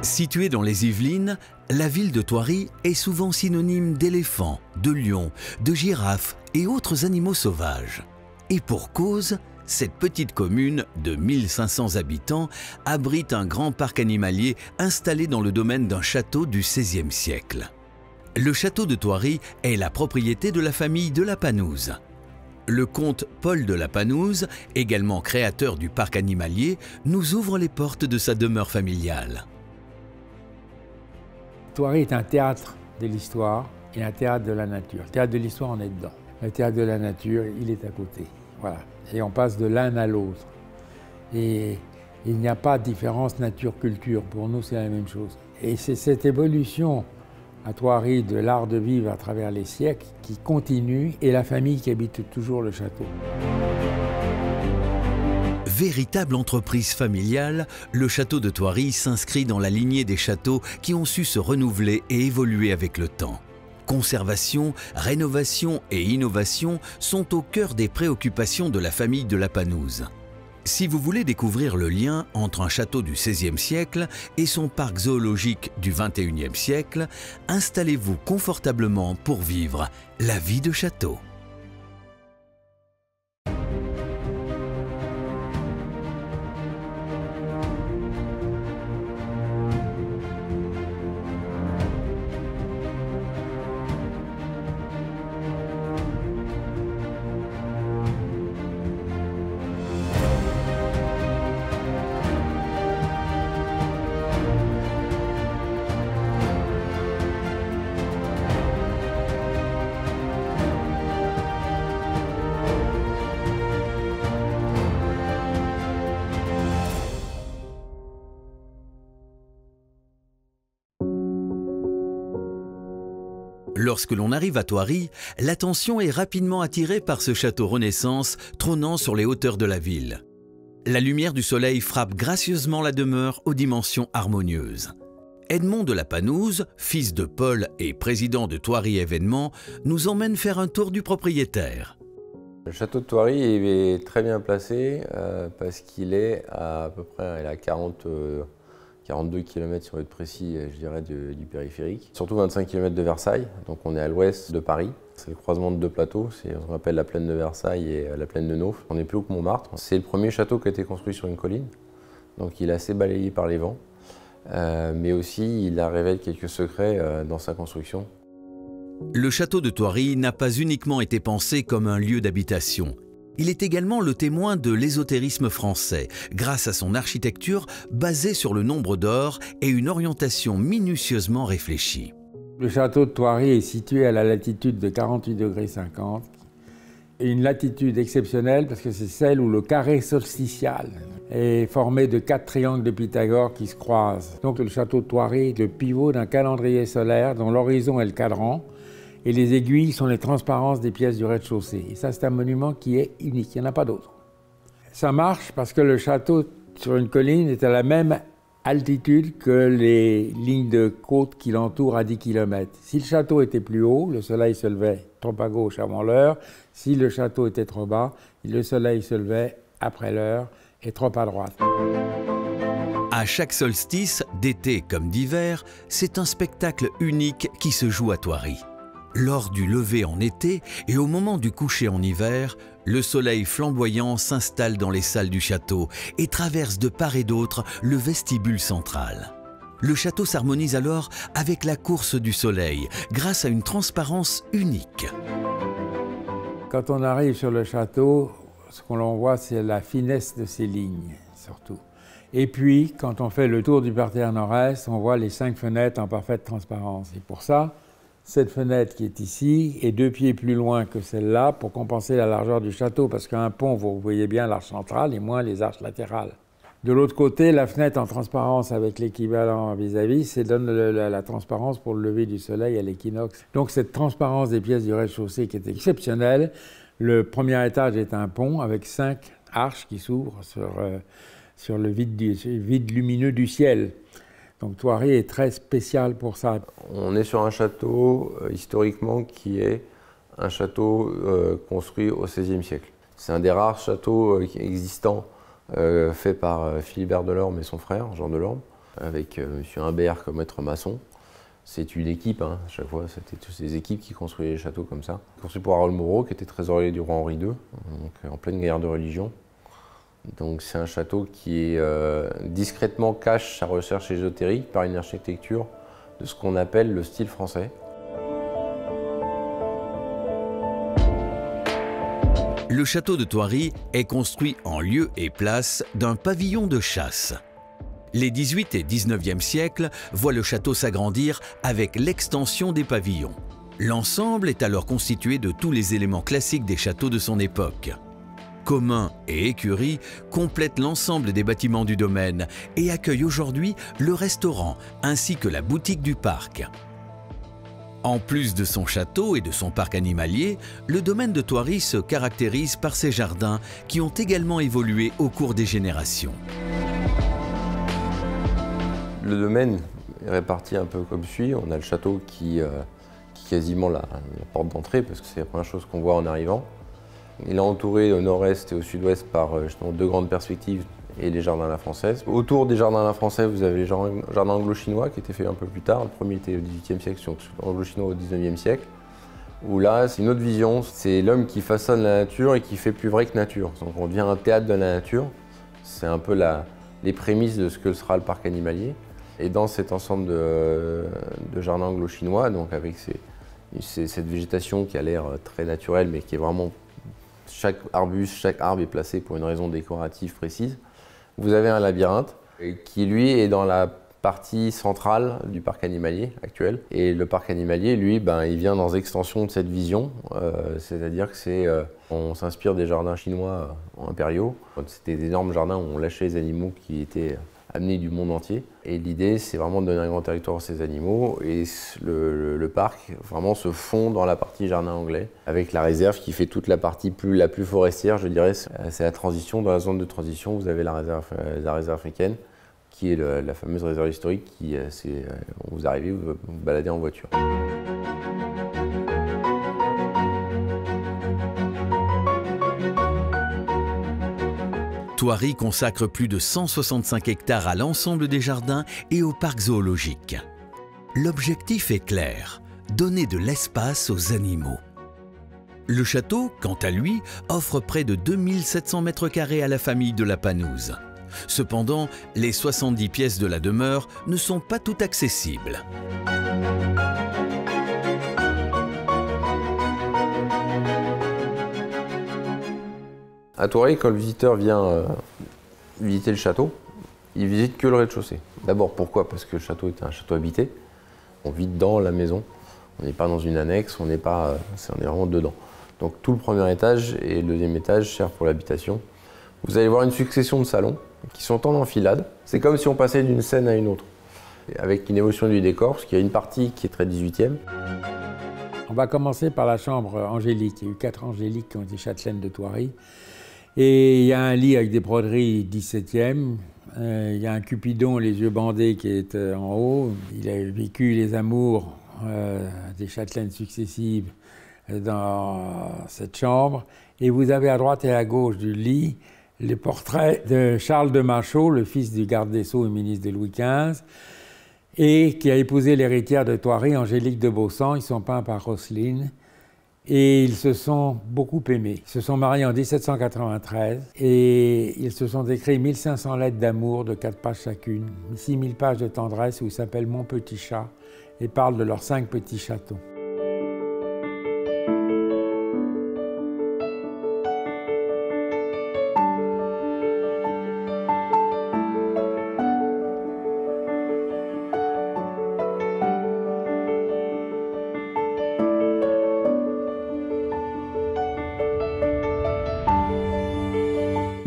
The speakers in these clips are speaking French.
Située dans les Yvelines, la ville de Thoiry est souvent synonyme d'éléphants, de lions, de girafes et autres animaux sauvages. Et pour cause, cette petite commune de 1500 habitants abrite un grand parc animalier installé dans le domaine d'un château du XVIe siècle. Le château de Thoiry est la propriété de la famille de la Panouze. Le comte Paul de la Panouze, également créateur du parc animalier, nous ouvre les portes de sa demeure familiale. Thoiry est un théâtre de l'histoire et un théâtre de la nature. Le théâtre de l'histoire, on est dedans. Le théâtre de la nature, il est à côté. Voilà. Et on passe de l'un à l'autre. Et il n'y a pas de différence nature-culture. Pour nous, c'est la même chose. Et c'est cette évolution à Thoiry de l'art de vivre à travers les siècles qui continue, et la famille qui habite toujours le château. Véritable entreprise familiale, le château de Thoiry s'inscrit dans la lignée des châteaux qui ont su se renouveler et évoluer avec le temps. Conservation, rénovation et innovation sont au cœur des préoccupations de la famille de la Panouze. Si vous voulez découvrir le lien entre un château du XVIe siècle et son parc zoologique du XXIe siècle, installez-vous confortablement pour vivre la vie de château. Lorsque l'on arrive à Thoiry, l'attention est rapidement attirée par ce château Renaissance trônant sur les hauteurs de la ville. La lumière du soleil frappe gracieusement la demeure aux dimensions harmonieuses. Edmond de la Panouze, fils de Paul et président de Thoiry Événements, nous emmène faire un tour du propriétaire. Le château de Thoiry est très bien placé parce qu'il est à peu près il est à 42 km sur être précis, je dirais, du périphérique. Surtout 25 km de Versailles, donc on est à l'ouest de Paris. C'est le croisement de deux plateaux, c'est ce qu'on appelle la plaine de Versailles et la plaine de Nauf. On est plus haut que Montmartre. C'est le premier château qui a été construit sur une colline, donc il est assez balayé par les vents. Mais aussi, il révèle quelques secrets dans sa construction. Le château de Thoiry n'a pas uniquement été pensé comme un lieu d'habitation. Il est également le témoin de l'ésotérisme français, grâce à son architecture basée sur le nombre d'or et une orientation minutieusement réfléchie. Le château de Thoiry est situé à la latitude de 48,50 °, et une latitude exceptionnelle parce que c'est celle où le carré solsticial est formé de 4 triangles de Pythagore qui se croisent. Donc le château de Thoiry est le pivot d'un calendrier solaire dont l'horizon est le cadran, et les aiguilles sont les transparences des pièces du rez-de-chaussée. Et ça, c'est un monument qui est unique, il n'y en a pas d'autre. Ça marche parce que le château sur une colline est à la même altitude que les lignes de côte qui l'entourent à 10 km. Si le château était plus haut, le soleil se levait trop à gauche avant l'heure. Si le château était trop bas, le soleil se levait après l'heure et trop à droite. À chaque solstice, d'été comme d'hiver, c'est un spectacle unique qui se joue à Thoiry. Lors du lever en été et au moment du coucher en hiver, le soleil flamboyant s'installe dans les salles du château et traverse de part et d'autre le vestibule central. Le château s'harmonise alors avec la course du soleil grâce à une transparence unique. Quand on arrive sur le château, ce qu'on voit, c'est la finesse de ses lignes, surtout. Et puis, quand on fait le tour du parterre nord-est, on voit les 5 fenêtres en parfaite transparence. Et pour ça, cette fenêtre qui est ici est 2 pieds plus loin que celle-là pour compenser la largeur du château, parce qu'un pont, vous voyez bien l'arche centrale et moins les arches latérales. De l'autre côté, la fenêtre en transparence avec l'équivalent vis-à-vis, ça donne la transparence pour le lever du soleil à l'équinoxe. Donc cette transparence des pièces du rez-de-chaussée qui est exceptionnelle. Le premier étage est un pont avec 5 arches qui s'ouvrent sur le vide lumineux du ciel. Donc Thoiry est très spécial pour ça. On est sur un château historiquement qui est un château construit au XVIe siècle. C'est un des rares châteaux existants fait par Philibert Delorme et son frère, Jean Delorme. avec M. Humbert comme maître maçon. C'est une équipe, hein, à chaque fois, c'était toutes ces équipes qui construisaient les châteaux comme ça. Construit pour Harold Moreau, qui était trésorier du roi Henri II, donc en pleine guerre de religion. Donc c'est un château qui discrètement cache sa recherche ésotérique par une architecture de ce qu'on appelle le style français. Le château de Thoiry est construit en lieu et place d'un pavillon de chasse. Les 18 et 19e siècles voient le château s'agrandir avec l'extension des pavillons. L'ensemble est alors constitué de tous les éléments classiques des châteaux de son époque. Communs et écuries complètent l'ensemble des bâtiments du domaine et accueillent aujourd'hui le restaurant ainsi que la boutique du parc. En plus de son château et de son parc animalier, le domaine de Thoiry se caractérise par ses jardins qui ont également évolué au cours des générations. Le domaine est réparti un peu comme suit. On a le château qui est quasiment la porte d'entrée, parce que c'est la première chose qu'on voit en arrivant. Il est entouré au nord-est et au sud-ouest par justement 2 grandes perspectives et les jardins à la française. Autour des jardins à la française, vous avez les jardins anglo-chinois qui étaient faits un peu plus tard. Le premier était au XVIIIe siècle, anglo-chinois au XIXe siècle. Où là, c'est une autre vision. C'est l'homme qui façonne la nature et qui fait plus vrai que nature. Donc on devient un théâtre de la nature. C'est un peu les prémices de ce que sera le parc animalier. Et dans cet ensemble de jardins anglo-chinois, donc avec cette végétation qui a l'air très naturelle, mais qui est vraiment, chaque arbuste, chaque arbre est placé pour une raison décorative précise, vous avez un labyrinthe qui, lui, est dans la partie centrale du parc animalier actuel. Et le parc animalier, lui, il vient dans l'extension de cette vision, c'est-à-dire que on s'inspire des jardins chinois impériaux. C'était des énormes jardins où on lâchait les animaux qui étaient amenés du monde entier. Et l'idée, c'est vraiment de donner un grand territoire à ces animaux. Et le parc vraiment se fond dans la partie jardin anglais, avec la réserve qui fait toute la partie la plus forestière, je dirais. C'est la transition. Dans la zone de transition, vous avez la réserve africaine, qui est la fameuse réserve historique qui, vous arrivez, vous vous baladez en voiture. Thoiry consacre plus de 165 hectares à l'ensemble des jardins et au parc zoologique. L'objectif est clair, donner de l'espace aux animaux. Le château, quant à lui, offre près de 2700 mètres carrés à la famille de la Panouse. Cependant, les 70 pièces de la demeure ne sont pas toutes accessibles. À Thoiry, quand le visiteur vient visiter le château, il visite que le rez-de-chaussée. D'abord, pourquoi? Parce que le château est un château habité. On vit dans la maison. On n'est pas dans une annexe, on est vraiment dedans. Donc tout le premier étage et le deuxième étage servent pour l'habitation. Vous allez voir une succession de salons qui sont en enfilade. C'est comme si on passait d'une scène à une autre, avec une émotion du décor, parce qu'il y a une partie qui est très 18e. On va commencer par la chambre angélique. Il y a eu 4 angéliques qui ont été châtelaines de Thoiry. Et il y a un lit avec des broderies 17e. Il y a un Cupidon, les yeux bandés, qui est en haut. Il a vécu les amours des châtelaines successives dans cette chambre. Et vous avez à droite et à gauche du lit les portraits de Charles de Machaut, le fils du garde des Sceaux et ministre de Louis XV, et qui a épousé l'héritière de Thoiry, Angélique de Baussan. Ils sont peints par Roselyne. Et ils se sont beaucoup aimés. Ils se sont mariés en 1793 et ils se sont écrits 1500 lettres d'amour de 4 pages chacune, 6000 pages de tendresse où ils s'appellent Mon petit chat et parlent de leurs 5 petits chatons.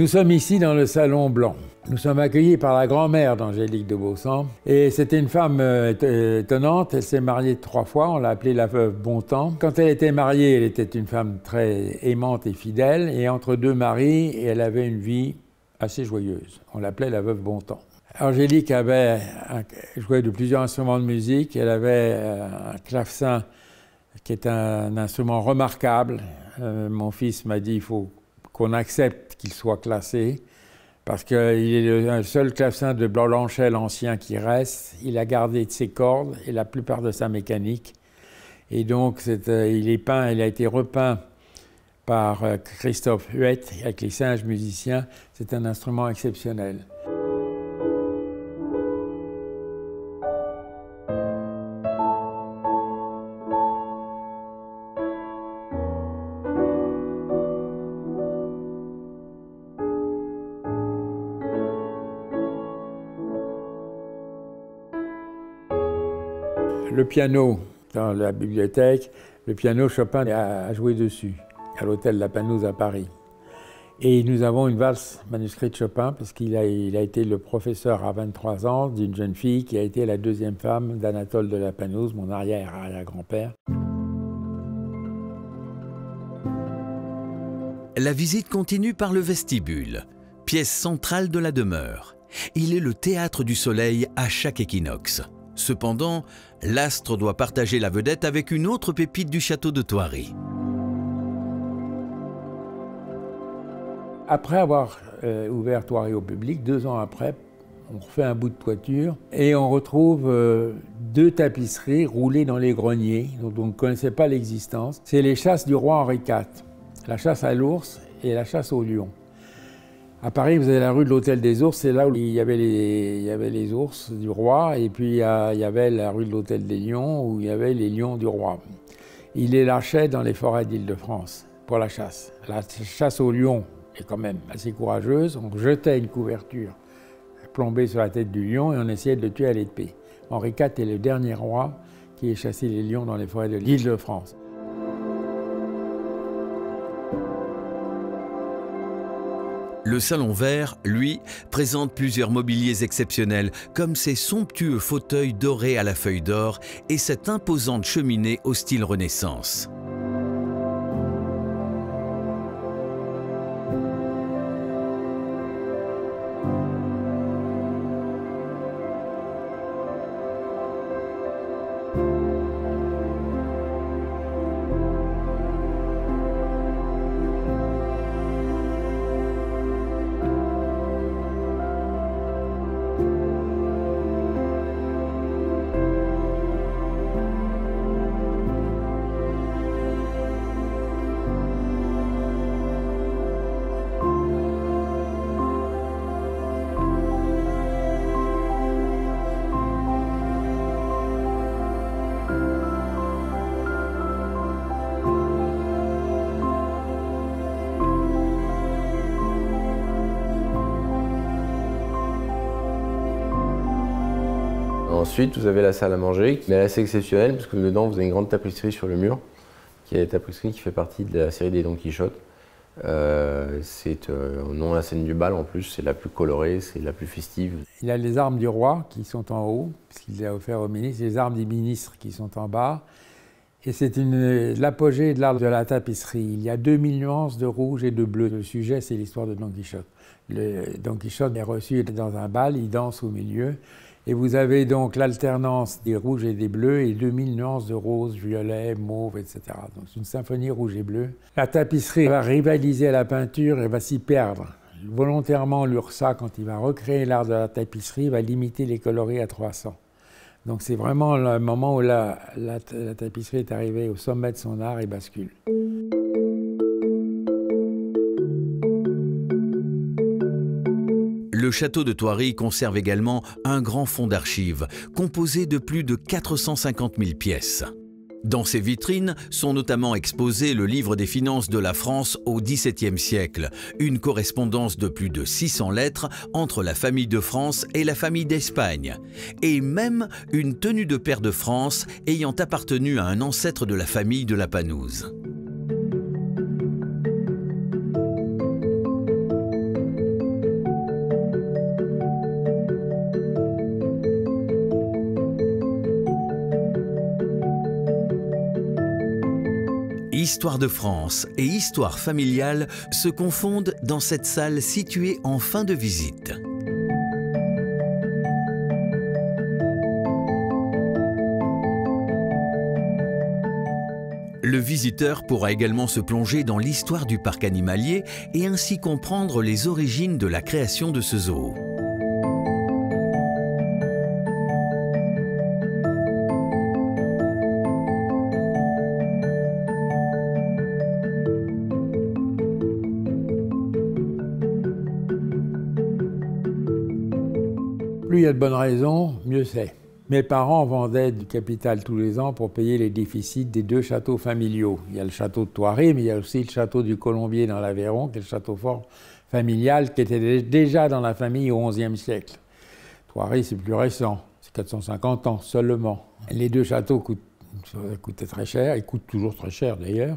Nous sommes ici dans le salon blanc. Nous sommes accueillis par la grand-mère d'Angélique de Baussan. Et c'était une femme étonnante. Elle s'est mariée 3 fois. On l'a appelée la veuve Bontemps. Quand elle était mariée, elle était une femme très aimante et fidèle. Et entre 2 maris, elle avait une vie assez joyeuse. On l'appelait la veuve Bontemps. Angélique avait joué de plusieurs instruments de musique. Elle avait un clavecin qui est un instrument remarquable. Mon fils m'a dit il faut qu'on accepte qu'il soit classé, parce qu'il est le seul clavecin de Blanchet ancien qui reste. Il a gardé ses cordes et la plupart de sa mécanique. Et donc, il a été repeint par Christophe Huette avec les singes musiciens. C'est un instrument exceptionnel. Le piano, dans la bibliothèque, le piano, Chopin a joué dessus, à l'hôtel La Panouse à Paris. Et nous avons une valse manuscrite de Chopin, parce qu'il a été le professeur à 23 ans d'une jeune fille qui a été la deuxième femme d'Anatole de La Panouse, mon arrière-arrière-grand-père. La visite continue par le vestibule, pièce centrale de la demeure. Il est le théâtre du soleil à chaque équinoxe. Cependant, l'astre doit partager la vedette avec une autre pépite du château de Thoiry. Après avoir ouvert Thoiry au public, 2 ans après, on refait un bout de toiture et on retrouve 2 tapisseries roulées dans les greniers dont on ne connaissait pas l'existence. C'est les chasses du roi Henri IV, la chasse à l'ours et la chasse au lion. À Paris, vous avez la rue de l'Hôtel des Ours, c'est là où il y avait les ours du roi, et puis il y avait la rue de l'Hôtel des Lions, où il y avait les lions du roi. Il les lâchait dans les forêts d'Île-de-France pour la chasse. La chasse au lion est quand même assez courageuse. On jetait une couverture plombée sur la tête du lion et on essayait de le tuer à l'épée. Henri IV est le dernier roi qui ait chassé les lions dans les forêts de l'Île-de-France. Le Salon Vert, lui, présente plusieurs mobiliers exceptionnels, comme ces somptueux fauteuils dorés à la feuille d'or et cette imposante cheminée au style Renaissance. Ensuite, vous avez la salle à manger, qui est assez exceptionnelle, parce que dedans, vous avez une grande tapisserie sur le mur, qui est la tapisserie qui fait partie de la série des Don Quichotte. C'est non la scène du bal, en plus, c'est la plus colorée, c'est la plus festive. Il a les armes du roi qui sont en haut, puisqu'il les a offert au ministre, les armes des ministres qui sont en bas. Et c'est l'apogée de l'art de la tapisserie. Il y a 2000 nuances de rouge et de bleu. Le sujet, c'est l'histoire de Don Quichotte. Don Quichotte est reçu dans un bal, il danse au milieu. Et vous avez donc l'alternance des rouges et des bleus et 2000 nuances de rose, violet, mauve, etc. Donc c'est une symphonie rouge et bleu. La tapisserie va rivaliser à la peinture et va s'y perdre. Volontairement, l'URSSA, quand il va recréer l'art de la tapisserie, va limiter les coloris à 300. Donc c'est vraiment le moment où la tapisserie est arrivée au sommet de son art et bascule. Le château de Thoiry conserve également un grand fonds d'archives, composé de plus de 450 000 pièces. Dans ces vitrines sont notamment exposés le livre des finances de la France au XVIIe siècle, une correspondance de plus de 600 lettres entre la famille de France et la famille d'Espagne, et même une tenue de pair de France ayant appartenu à un ancêtre de la famille de la Panouse. Histoire de France et histoire familiale se confondent dans cette salle située en fin de visite. Le visiteur pourra également se plonger dans l'histoire du parc animalier et ainsi comprendre les origines de la création de ce zoo. Plus il y a de bonnes raisons, mieux c'est. Mes parents vendaient du capital tous les ans pour payer les déficits des 2 châteaux familiaux. Il y a le château de Thoiry, mais il y a aussi le château du Colombier dans l'Aveyron, qui est le château fort familial, qui était déjà dans la famille au XIe siècle. Thoiry, c'est plus récent, c'est 450 ans seulement. Les 2 châteaux coûtaient très cher, ils coûtent toujours très cher d'ailleurs.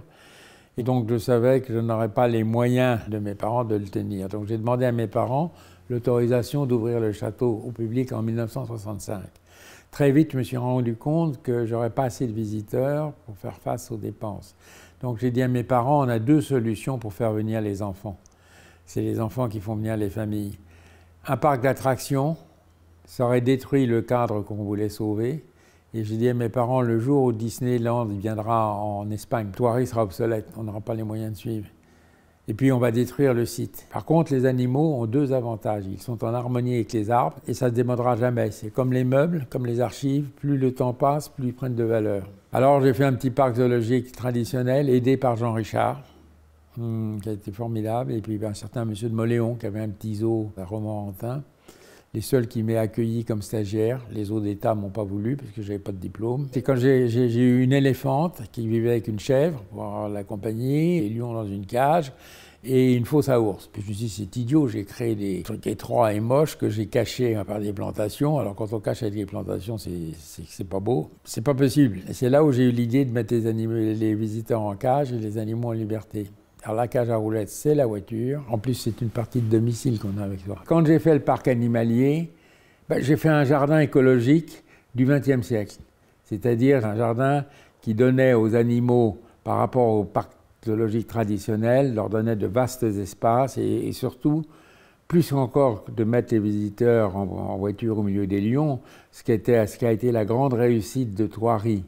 Et donc je savais que je n'aurais pas les moyens de mes parents de le tenir. Donc j'ai demandé à mes parents l'autorisation d'ouvrir le château au public en 1965. Très vite, je me suis rendu compte que j'aurais pas assez de visiteurs pour faire face aux dépenses. Donc j'ai dit à mes parents, on a 2 solutions pour faire venir les enfants. C'est les enfants qui font venir les familles. Un parc d'attractions, ça aurait détruit le cadre qu'on voulait sauver. Et j'ai dit à mes parents, le jour où Disneyland viendra en Espagne, Thoiry sera obsolète, on n'aura pas les moyens de suivre. Et puis on va détruire le site. Par contre, les animaux ont 2 avantages. Ils sont en harmonie avec les arbres et ça ne se démodera jamais. C'est comme les meubles, comme les archives. Plus le temps passe, plus ils prennent de valeur. Alors j'ai fait un petit parc zoologique traditionnel, aidé par Jean Richard, qui a été formidable. Et puis un certain monsieur de Moléon, qui avait un petit zoo à Romorantin. Les seuls qui m'aient accueilli comme stagiaire, les zoos d'État ne m'ont pas voulu parce que je n'avais pas de diplôme. C'est quand j'ai eu une éléphante qui vivait avec une chèvre pour l'accompagner, des lions dans une cage et une fosse à ours. Puis je me suis dit, c'est idiot, j'ai créé des trucs étroits et moches que j'ai cachés par des plantations. Alors quand on cache avec des plantations, c'est pas beau. C'est pas possible. Et c'est là où j'ai eu l'idée de mettre les visiteurs en cage et les animaux en liberté. Alors la cage à roulettes, c'est la voiture. En plus, c'est une partie de domicile qu'on a avec toi. Quand j'ai fait le parc animalier, j'ai fait un jardin écologique du XXe siècle. C'est-à-dire un jardin qui donnait aux animaux, par rapport au parc zoologique traditionnel, leur donnait de vastes espaces et surtout, plus encore de mettre les visiteurs en voiture au milieu des lions, ce qui a été la grande réussite de Thoiry.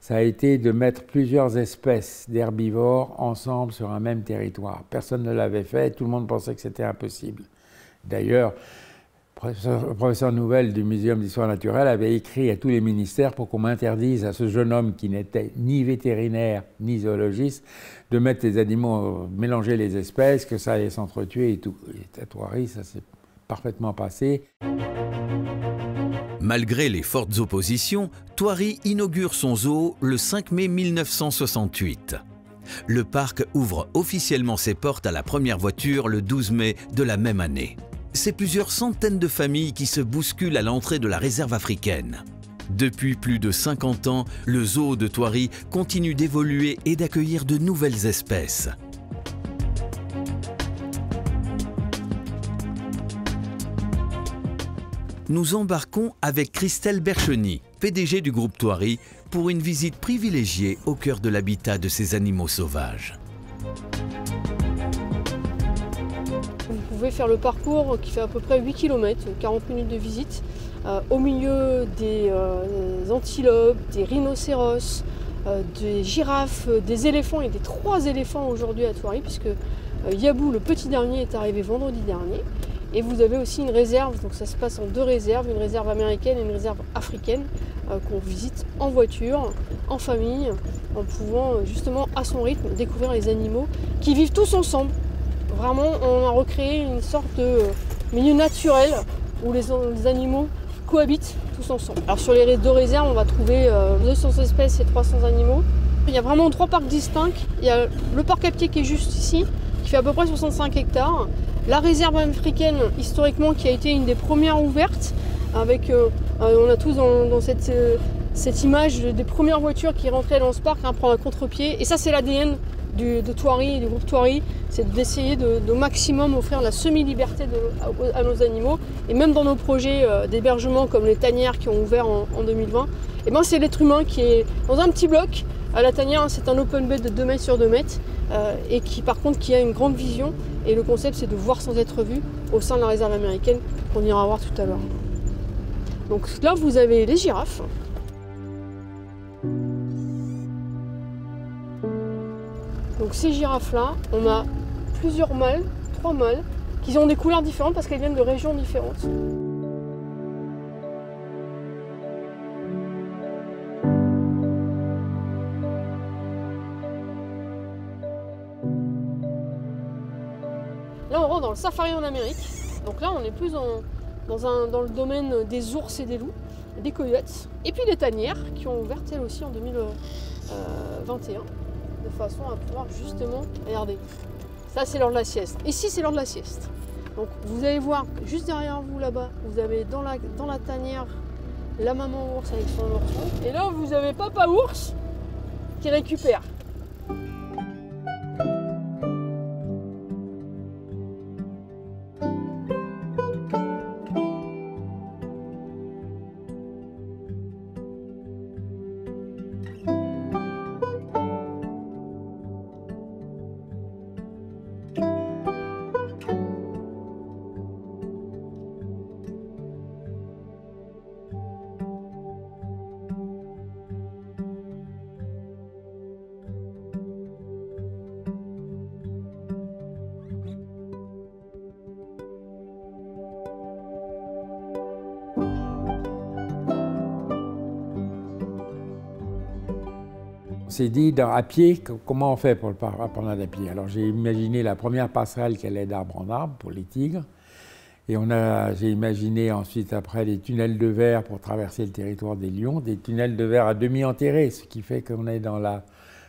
Ça a été de mettre plusieurs espèces d'herbivores ensemble sur un même territoire. Personne ne l'avait fait, tout le monde pensait que c'était impossible. D'ailleurs, le professeur Nouvel du Muséum d'histoire naturelle avait écrit à tous les ministères pour qu'on m'interdise à ce jeune homme qui n'était ni vétérinaire ni zoologiste de mettre les animaux, mélanger les espèces, que ça allait s'entretuer et tout. Et à Thoiry, ça s'est parfaitement passé. Malgré les fortes oppositions, Thoiry inaugure son zoo le 5 mai 1968. Le parc ouvre officiellement ses portes à la première voiture le 12 mai de la même année. C'est plusieurs centaines de familles qui se bousculent à l'entrée de la réserve africaine. Depuis plus de 50 ans, le zoo de Thoiry continue d'évoluer et d'accueillir de nouvelles espèces. Nous embarquons avec Christelle Bercheny, PDG du groupe Thoiry, pour une visite privilégiée au cœur de l'habitat de ces animaux sauvages. Vous pouvez faire le parcours qui fait à peu près 8 km, 40 minutes de visite, au milieu des antilopes, des rhinocéros, des girafes, des éléphants et des 3 éléphants aujourd'hui à Thoiry, puisque Yabou, le petit dernier, est arrivé vendredi dernier. Et vous avez aussi une réserve, donc ça se passe en 2 réserves, une réserve américaine et une réserve africaine qu'on visite en voiture, en famille, en pouvant justement à son rythme découvrir les animaux qui vivent tous ensemble. Vraiment, on a recréé une sorte de milieu naturel où les animaux cohabitent tous ensemble. Alors sur les 2 réserves, on va trouver 200 espèces et 300 animaux. Il y a vraiment 3 parcs distincts. Il y a le parc à pied qui est juste ici, qui fait à peu près 65 hectares. La réserve africaine, historiquement, qui a été une des premières ouvertes, avec, on a tous dans cette image des premières voitures qui rentraient dans ce parc, prendre un contre-pied. Et ça, c'est l'ADN de Thoiry, du groupe Thoiry, c'est d'essayer de maximum offrir la semi-liberté à nos animaux. Et même dans nos projets d'hébergement, comme les tanières qui ont ouvert en 2020, et ben c'est l'être humain qui est dans un petit bloc. La tanière, c'est un open bay de 2 mètres sur 2 mètres, et qui par contre qui a une grande vision. Et le concept, c'est de voir sans être vu au sein de la réserve américaine qu'on ira voir tout à l'heure. Donc là, vous avez les girafes. Donc ces girafes-là, on a plusieurs mâles, 3 mâles, qui ont des couleurs différentes parce qu'elles viennent de régions différentes. Là, on rentre dans le safari en Amérique. Donc là, on est plus dans le domaine des ours et des loups, des coyotes. Et puis les tanières qui ont ouvert elles aussi en 2021, de façon à pouvoir justement, regardez, ça c'est l'heure de la sieste. Ici, c'est l'heure de la sieste. Donc vous allez voir, juste derrière vous là-bas, vous avez dans la tanière la maman ours avec son ourson. Et là, vous avez papa ours qui récupère. On s'est dit, à pied, comment on fait pour le promenade à pied? Alors j'ai imaginé la première passerelle qui allait d'arbre en arbre pour les tigres. Et j'ai imaginé ensuite après les tunnels de verre pour traverser le territoire des lions, des tunnels de verre à demi enterrés, ce qui fait qu'on est dans la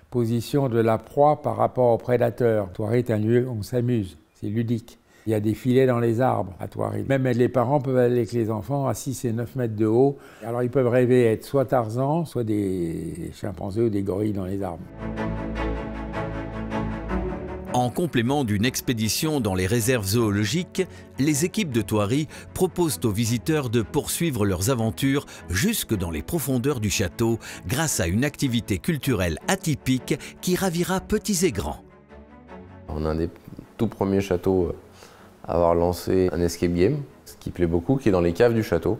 position de la proie par rapport au prédateur. Thoiry est un lieu où on s'amuse, c'est ludique. Il y a des filets dans les arbres à Thoiry. Même les parents peuvent aller avec les enfants à 6 et 9 mètres de haut. Alors ils peuvent rêver être soit Tarzan, soit des chimpanzés ou des gorilles dans les arbres. En complément d'une expédition dans les réserves zoologiques, les équipes de Thoiry proposent aux visiteurs de poursuivre leurs aventures jusque dans les profondeurs du château grâce à une activité culturelle atypique qui ravira petits et grands. On a un des tout premiers châteaux à avoir lancé un escape game, ce qui plaît beaucoup, qui est dans les caves du château.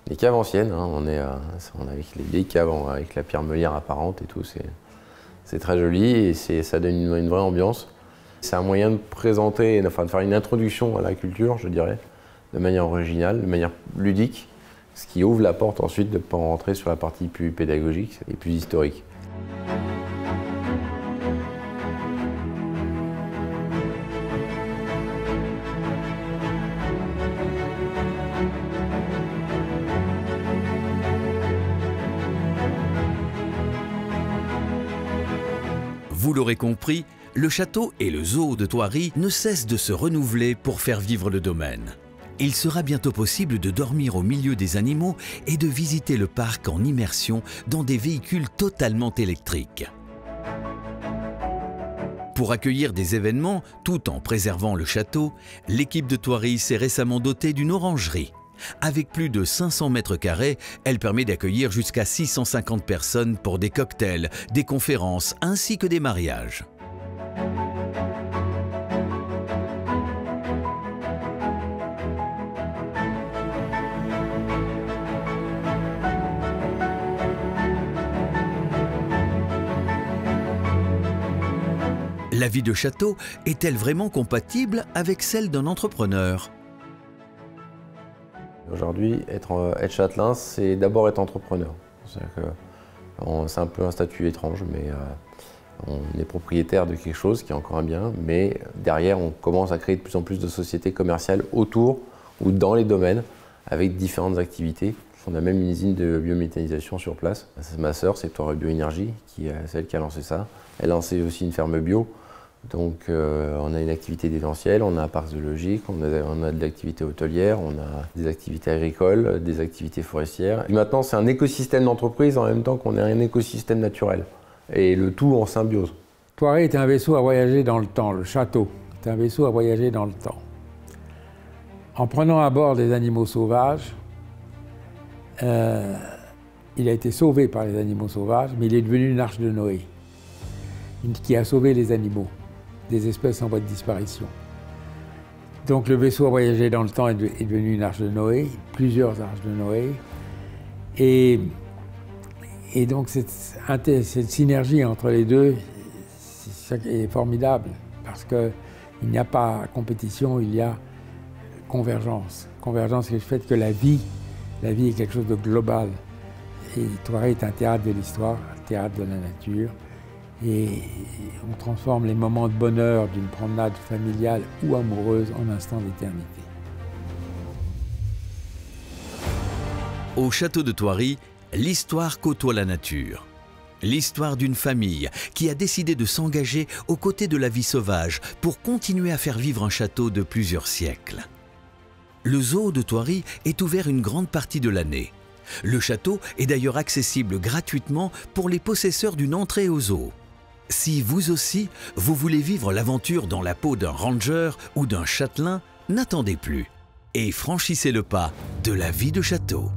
Les caves anciennes, hein, on est avec les vieilles caves avec la pierre meulière apparente et tout, c'est très joli et ça donne une vraie ambiance. C'est un moyen de présenter, enfin de faire une introduction à la culture, je dirais, de manière originale, de manière ludique, ce qui ouvre la porte ensuite de pouvoir rentrer sur la partie plus pédagogique et plus historique. Vous l'aurez compris, le château et le zoo de Thoiry ne cessent de se renouveler pour faire vivre le domaine. Il sera bientôt possible de dormir au milieu des animaux et de visiter le parc en immersion dans des véhicules totalement électriques. Pour accueillir des événements tout en préservant le château, l'équipe de Thoiry s'est récemment dotée d'une orangerie. Avec plus de 500 mètres carrés, elle permet d'accueillir jusqu'à 650 personnes pour des cocktails, des conférences ainsi que des mariages. La vie de château est-elle vraiment compatible avec celle d'un entrepreneur ? Aujourd'hui, être châtelain, c'est d'abord être entrepreneur. C'est un peu un statut étrange, mais on est propriétaire de quelque chose qui est encore un bien, mais derrière, on commence à créer de plus en plus de sociétés commerciales autour ou dans les domaines avec différentes activités. On a même une usine de biométhanisation sur place. Ma sœur, c'est Thoiry Bioénergie, qui est celle qui a lancé ça. Elle a lancé aussi une ferme bio. Donc on a une activité d'événementiel, on a un parc zoologique, on a de l'activité hôtelière, on a des activités agricoles, des activités forestières. Et maintenant, c'est un écosystème d'entreprise en même temps qu'on est un écosystème naturel. Et le tout en symbiose. Thoiry est un vaisseau à voyager dans le temps, le château est un vaisseau à voyager dans le temps. En prenant à bord des animaux sauvages, il a été sauvé par les animaux sauvages, mais il est devenu une arche de Noé, qui a sauvé les animaux, des espèces en voie de disparition. Donc le vaisseau a voyagé dans le temps est devenu une arche de Noé, plusieurs arches de Noé. Et donc cette synergie entre les deux, ça qui est formidable, parce qu'il n'y a pas compétition, il y a convergence. Convergence, c'est le fait que la vie est quelque chose de global. Et Thoiry est un théâtre de l'histoire, un théâtre de la nature. Et on transforme les moments de bonheur d'une promenade familiale ou amoureuse en instants d'éternité. Au château de Thoiry, l'histoire côtoie la nature. L'histoire d'une famille qui a décidé de s'engager aux côtés de la vie sauvage pour continuer à faire vivre un château de plusieurs siècles. Le zoo de Thoiry est ouvert une grande partie de l'année. Le château est d'ailleurs accessible gratuitement pour les possesseurs d'une entrée au zoo. Si vous aussi, vous voulez vivre l'aventure dans la peau d'un ranger ou d'un châtelain, n'attendez plus et franchissez le pas de la vie de château.